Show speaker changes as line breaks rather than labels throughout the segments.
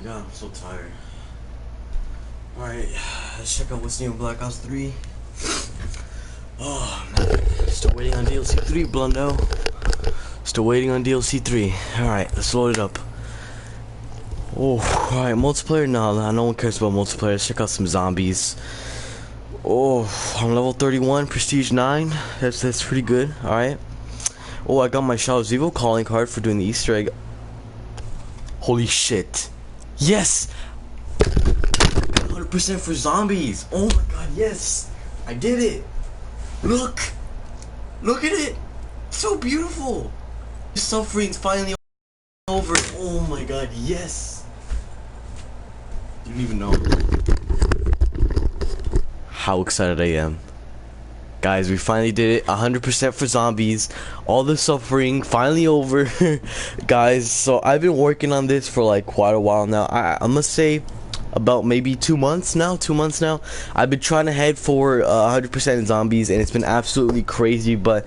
god, I'm so tired. Alright, let's check out what's new in Black Ops 3. Oh man, still waiting on DLC 3, Blundo. Still waiting on DLC 3. Alright, let's load it up. Oh, alright, multiplayer? No one cares about multiplayer. Let's check out some zombies. Oh, I'm level 31, prestige 9. That's pretty good, alright. Oh, I got my Shadow Zevo calling card for doing the Easter egg. Holy shit. Yes! 100% for zombies. Oh my god, yes! I did it! Look! Look at it! So beautiful! The suffering's finally over. Oh my god, yes! You don't even know how excited I am. Guys, we finally did it. 100% for zombies. All the suffering finally over. Guys, so I've been working on this for like quite a while now. I must say about maybe 2 months now. I've been trying to head for 100% in zombies, and it's been absolutely crazy. But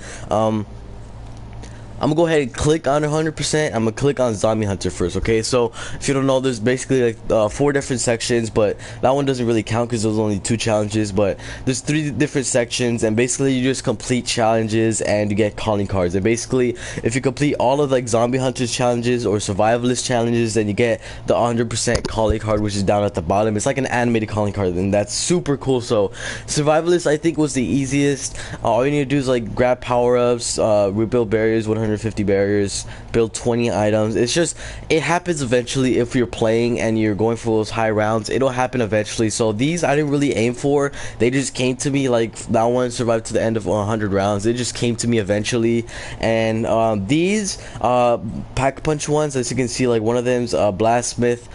I'm gonna go ahead and click on 100%. I'm gonna click on Zombie Hunter first, okay? So if you don't know, there's basically like 4 different sections, but that one doesn't really count because there's only 2 challenges. But there's 3 different sections, and basically you just complete challenges and you get calling cards. And basically, if you complete all of like Zombie Hunters challenges or Survivalist challenges, then you get the 100% calling card, which is down at the bottom. It's like an animated calling card, and that's super cool. So Survivalist, I think, was the easiest. All you need to do is like grab power-ups, rebuild barriers, 150 barriers, build 20 items. It's just, it happens eventually. If you're playing and you're going for those high rounds, it'll happen eventually. So these I didn't really aim for. They just came to me. Like that one survived to the end of 100 rounds. It just came to me eventually. And these pack punch ones, as you can see, like one of them's Blastsmith,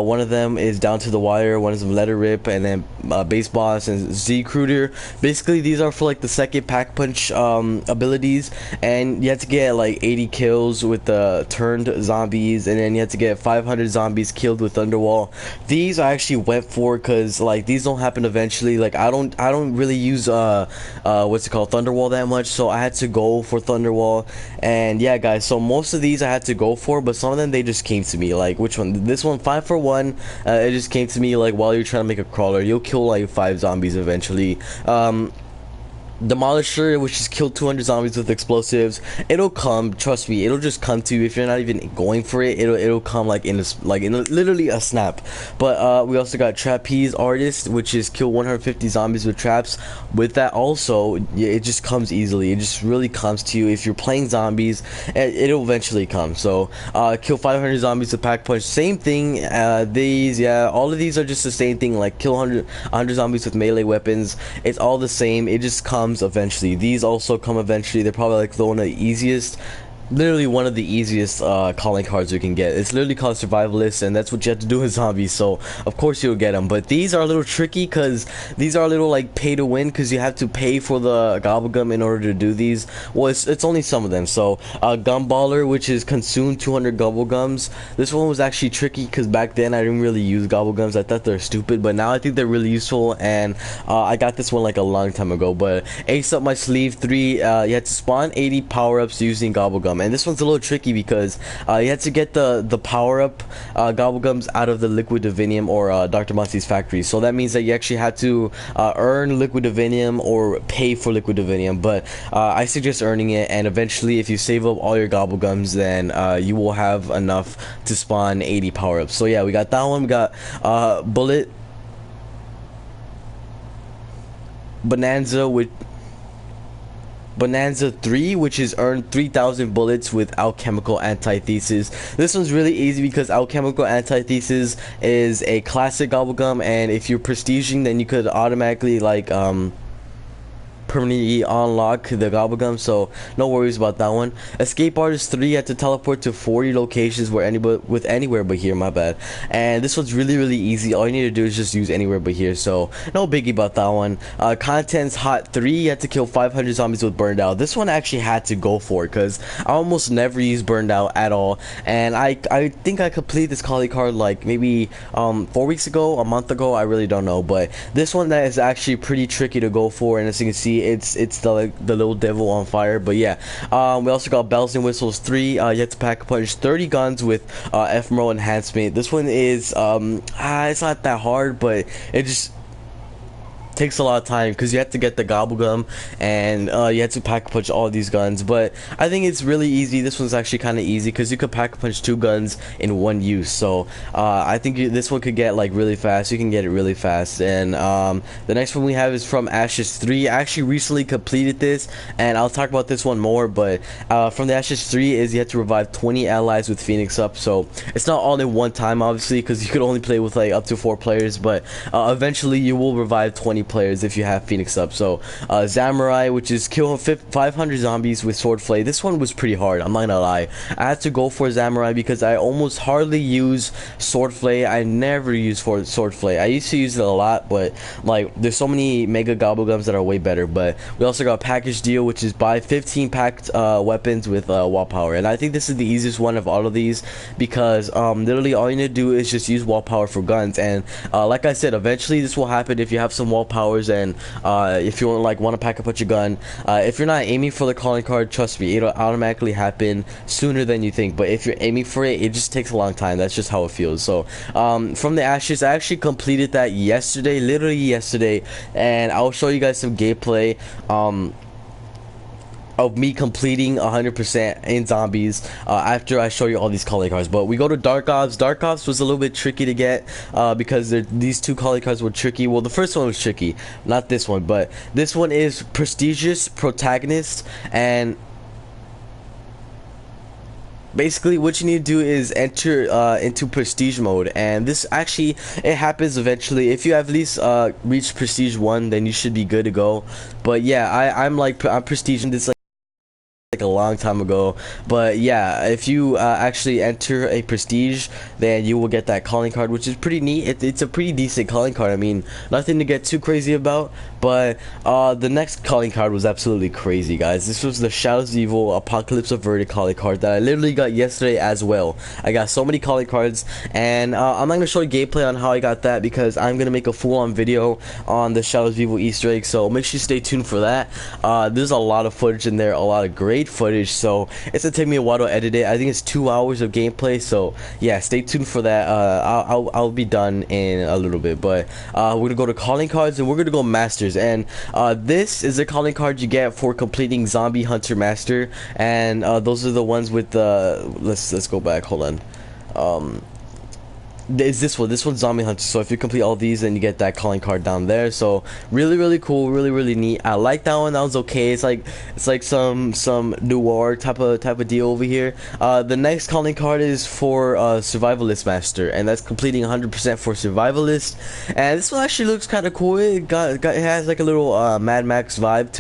one of them is Down to the Wire, one is Letter Rip, and then Base Boss and Z-Cruder. Basically these are for like the second pack punch abilities, and you have to get like 80 kills with the turned zombies, and then you have to get 500 zombies killed with Thunderwall. These I actually went for because like these don't happen eventually. Like I don't really use what's it called, Thunderwall, that much, so I had to go for Thunderwall. And yeah guys, so most of these I had to go for, but some of them they just came to me. Like which one? This one, 5 for 1. It just came to me like while you're trying to make a crawler. You'll kill like 5 zombies eventually. Demolisher, which is kill 200 zombies with explosives. It'll come, trust me, it'll just come to you if you're not even going for it. It'll come like in literally a snap. But we also got Trapeze Artist, which is kill 150 zombies with traps. With that also, it just comes easily. It just really comes to you if you're playing zombies. It'll eventually come. So kill 500 zombies with pack punch, same thing. These, yeah, all of these are just the same thing. Like kill 100 zombies with melee weapons. It's all the same. It just comes eventually. These also come eventually. They're probably like one of the easiest, literally one of the easiest calling cards you can get. It's literally called Survivalist, and that's what you have to do with zombies, so of course you'll get them. But these are a little tricky because these are a little like pay to win, because you have to pay for the Gobblegum in order to do these. Well, it's only some of them. So Gumballer, which is consume 200 Gobblegums. This one was actually tricky because back then I didn't really use Gobblegums. I thought they're stupid, but now I think they're really useful, and I got this one like a long time ago. But Ace Up My Sleeve 3, you had to spawn 80 power-ups using Gobblegum. And this one's a little tricky because you have to get the power-up Gobblegums out of the Liquid Divinium or Dr. Monty's factory. So that means that you actually have to earn Liquid Divinium or pay for Liquid Divinium. But I suggest earning it, and eventually if you save up all your Gobblegums, then you will have enough to spawn 80 power-ups. So yeah, we got that one. We got Bullet Bonanza 3, which is earn 3,000 bullets with Alchemical Antithesis. This one's really easy because Alchemical Antithesis is a classic Gobblegum, and if you're prestiging, then you could automatically like permanently unlock the Gobblegum, so no worries about that one. Escape Artist 3, you have to teleport to 40 locations where anywhere but here, my bad. And this one's really easy. All you need to do is just use anywhere but here, so no biggie about that one. Contents Hot 3, you have to kill 500 zombies with Burned Out. This one I actually had to go for because I almost never use Burned Out at all, and I think I completed this calling card like maybe 4 weeks ago, a month ago, I really don't know. But this one that is actually pretty tricky to go for, and as you can see, basically it's the like, the little devil on fire. But yeah, we also got Bells and Whistles 3. You have to pack a punch 30 guns with ephemeral enhancement. This one is it's not that hard, but it just takes a lot of time because you have to get the gobble gum, and you have to pack a punch all these guns. But I think it's really easy. This one's actually kind of easy because you could pack a punch 2 guns in one use. So I think this one could get like really fast. You can get it really fast. And the next one we have is from Ashes 3. I actually recently completed this, and I'll talk about this one more. But from the Ashes 3 is you have to revive 20 allies with Phoenix up. So it's not all in one time, obviously, because you could only play with like up to 4 players. But eventually you will revive 20 players if you have Phoenix up. So Samurai, which is kill 500 zombies with Swordflay. This one was pretty hard, I'm not gonna lie. I had to go for Samurai because I almost hardly use Swordflay. I never use for Swordflay. I used to use it a lot, but like there's so many mega gobblegums that are way better. But we also got package deal, which is buy 15 packed weapons with wall power, and I think this is the easiest one of all of these because literally all you need to do is just use wall power for guns. And like I said, eventually this will happen if you have some wall powers, and if you want to pack up your gun. If you're not aiming for the calling card, trust me, it'll automatically happen sooner than you think. But if you're aiming for it, it just takes a long time. That's just how it feels. So from the Ashes, I actually completed that yesterday, literally yesterday, and I'll show you guys some gameplay of me completing 100% in zombies after I show you all these calling cards. But we go to Dark Ops. Dark Ops was a little bit tricky to get because these 2 calling cards were tricky. Well, the first one was tricky, not this one, but this one is Prestigious Protagonist. And basically what you need to do is enter into prestige mode, and this actually, it happens eventually. If you have at least reached prestige 1, then you should be good to go. But yeah, I'm prestige in this like a long time ago. But yeah, if you actually enter a prestige, then you will get that calling card, which is pretty neat. It's a pretty decent calling card. I mean, nothing to get too crazy about. But the next calling card was absolutely crazy, guys. This was the Shadows of Evil Apocalypse Averted calling card that I literally got yesterday as well. I got so many calling cards, and I'm not gonna show you gameplay on how I got that because I'm gonna make a full-on video on the Shadows of Evil Easter egg, so make sure you stay tuned for that. There's a lot of footage in there, a lot of great footage, so it's gonna take me a while to edit it. I think it's 2 hours of gameplay, so yeah, stay tuned for that. I'll be done in a little bit. But we're gonna go to calling cards, and we're gonna go masters. And this is the calling card you get for completing Zombie Hunter Master, and those are the ones with the let's go back, hold on. Is this one's Zombie Hunter. So if you complete all these, then you get that calling card down there. So really cool, really neat. I like that one. That was okay. It's like some noir type of deal over here. The next calling card is for Survivalist Master, and that's completing 100% for Survivalist. And this one actually looks kind of cool. It has like a little Mad Max vibe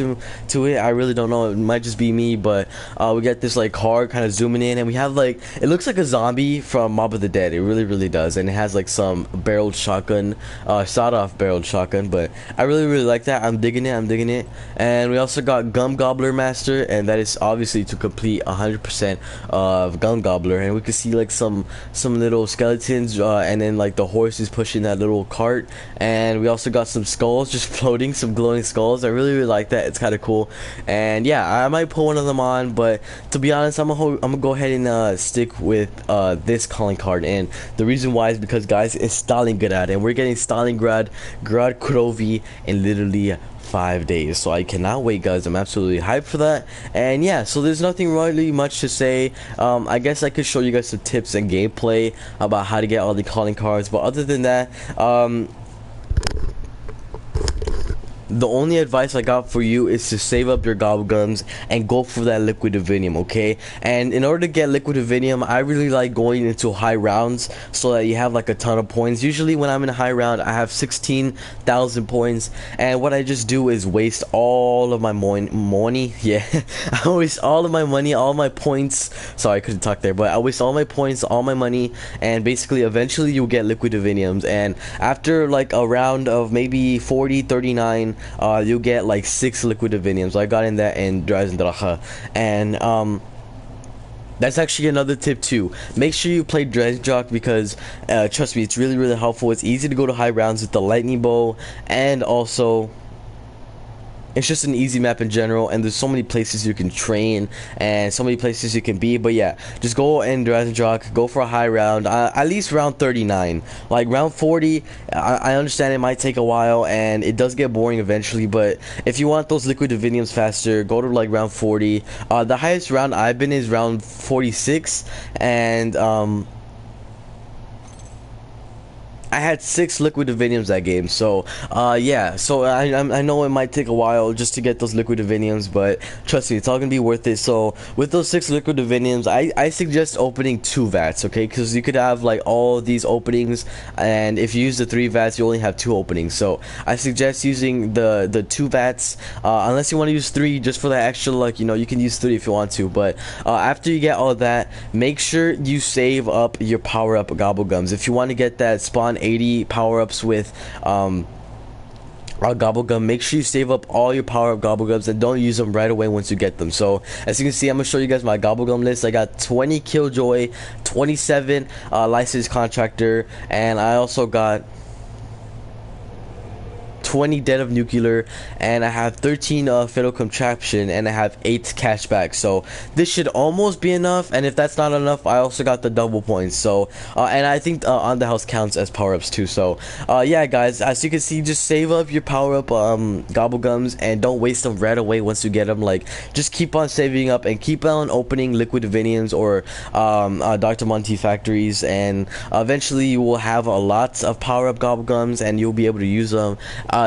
to it. I really don't know, it might just be me, but we get this like card kind of zooming in, and we have like, it looks like a zombie from Mob of the Dead. It really does. And it has like some barreled shotgun, sawed-off barreled shotgun. But I really like that. I'm digging it. And we also got Gum Gobbler Master, and that is obviously to complete 100% of Gum Gobbler. And we can see like some little skeletons, and then like the horse is pushing that little cart. And we also got some skulls just floating, some glowing skulls. I really like that. It's kind of cool. And yeah, I might put one of them on, but to be honest, I'm gonna go ahead and stick with this calling card. And the reason why is because, guys, it's Stalingrad, and we're getting Stalingrad Grad Krovi in literally 5 days. So I cannot wait, guys. I'm absolutely hyped for that. And yeah, so there's nothing really much to say. I guess I could show you guys some tips and gameplay about how to get all the calling cards, but other than that, the only advice I got for you is to save up your gobblegums and go for that liquid divinium, okay? And in order to get liquid divinium, I really like going into high rounds so that you have like a ton of points. Usually when I'm in a high round, I have 16,000 points, and what I just do is waste all of my money. Yeah, I waste all of my money, all my points. Sorry, I couldn't talk there, but I waste all my points, all my money, and basically eventually you'll get liquid diviniums. And after like a round of maybe 40, 39, you'll get like 6 liquid diviniums. So I got in that in Dreisendrache. And that's actually another tip too. Make sure you play Dreisendrache because trust me, it's really helpful. It's easy to go to high rounds with the lightning bow, and also it's just an easy map in general, and there's so many places you can train and so many places you can be. But yeah, just go and Drazenjock, go for a high round, at least round 39. Like round 40, I understand it might take a while and it does get boring eventually, but if you want those liquid diviniums faster, go to like round 40. The highest round I've been is round 46, and I had 6 liquid diviniums that game. So yeah, so I know it might take a while just to get those liquid diviniums, but trust me, it's all gonna be worth it. So with those 6 liquid diviniums, I suggest opening 2 vats, okay, because you could have like all these openings, and if you use the 3 vats you only have 2 openings. So I suggest using the 2 vats, unless you want to use 3 just for that extra luck. You know, you can use 3 if you want to, but after you get all that, make sure you save up your power up gobblegums if you want to get that spawn 80 power-ups with gobblegum. Make sure you save up all your power-up gobblegums and don't use them right away once you get them. So as you can see, I'm gonna show you guys my gobblegum list. I got 20 Killjoy, 27 licensed contractor, and I also got 20 Dead of Nuclear, and I have 13 Fatal Contraption, and I have 8 cashback. So this should almost be enough, and if that's not enough, I also got the double points. So and I think on the house counts as power-ups too. So yeah guys, as you can see, just save up your power-up gobblegums and don't waste them right away once you get them. Like, just keep on saving up and keep on opening liquid diviniums or Dr. Monty factories, and eventually you will have a lot of power-up gobblegums and you'll be able to use them.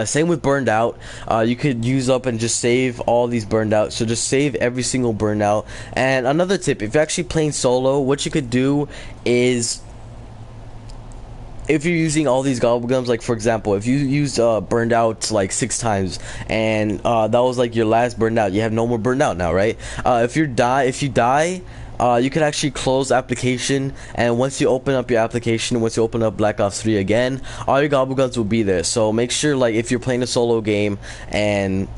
Same with burned out. You could use up and just save all these burned out. So just save every single burned out. And another tip, if you're actually playing solo, what you could do is, if you're using all these gobblegums, like for example, if you used burned out like 6 times and that was like your last burned out, you have no more burned out now, right? If you die, you can actually close application, and once you open up your application, once you open up Black Ops 3 again, all your gobblegums will be there. So make sure, like, if you're playing a solo game and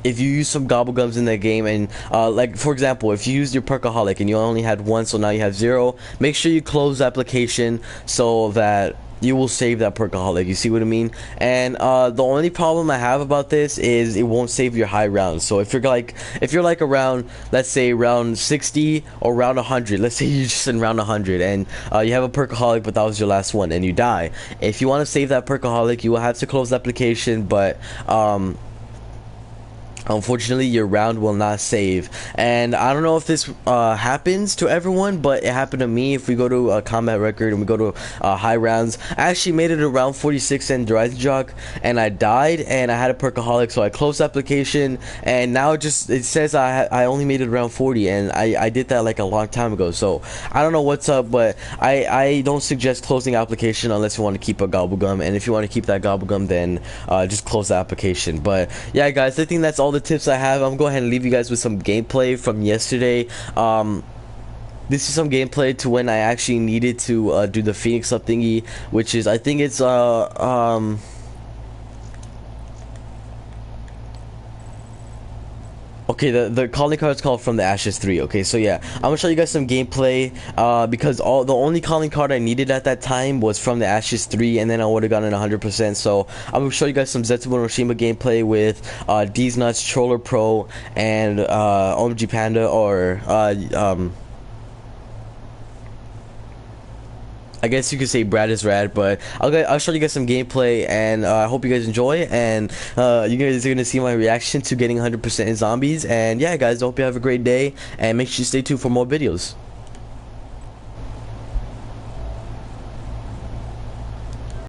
if you use some gobblegums in that game, and like for example, if you used your Perkaholic and you only had 1, so now you have 0, make sure you close the application so that you will save that Perkaholic. You see what I mean? And the only problem I have about this is it won't save your high rounds. So if you're like around, let's say round 60 or round 100, let's say you're just in round 100 and you have a Perkaholic but that was your last one and you die, if you want to save that Perkaholic, you will have to close the application, but unfortunately your round will not save. And I don't know if this happens to everyone, but it happened to me. If we go to a combat record and we go to high rounds, I actually made it around 46 in Drazenjock and I died and I had a Perkaholic, so I closed the application and now it says I only made it around 40, and I did that like a long time ago. So I don't know what's up, but I don't suggest closing application unless you want to keep a gobblegum, and if you want to keep that gobblegum, then just close the application. But yeah guys, I think that's all the tips I have. I'm gonna go ahead and leave you guys with some gameplay from yesterday. This is some gameplay to when I actually needed to do the Phoenix up thingy, which is, I think it's okay, the calling card is called From the Ashes 3. Okay, so yeah, I'm gonna show you guys some gameplay because the only calling card I needed at that time was From the Ashes 3, and then I would have gotten 100%. So I'm gonna show you guys some Zetsubo no Shima gameplay with D's Nuts, Troller Pro, and OMG Panda, or I guess you could say Brad is Rad, but I'll show you guys some gameplay, and I hope you guys enjoy, and you guys are gonna see my reaction to getting 100% in zombies. And yeah guys, I hope you have a great day, and make sure you stay tuned for more videos.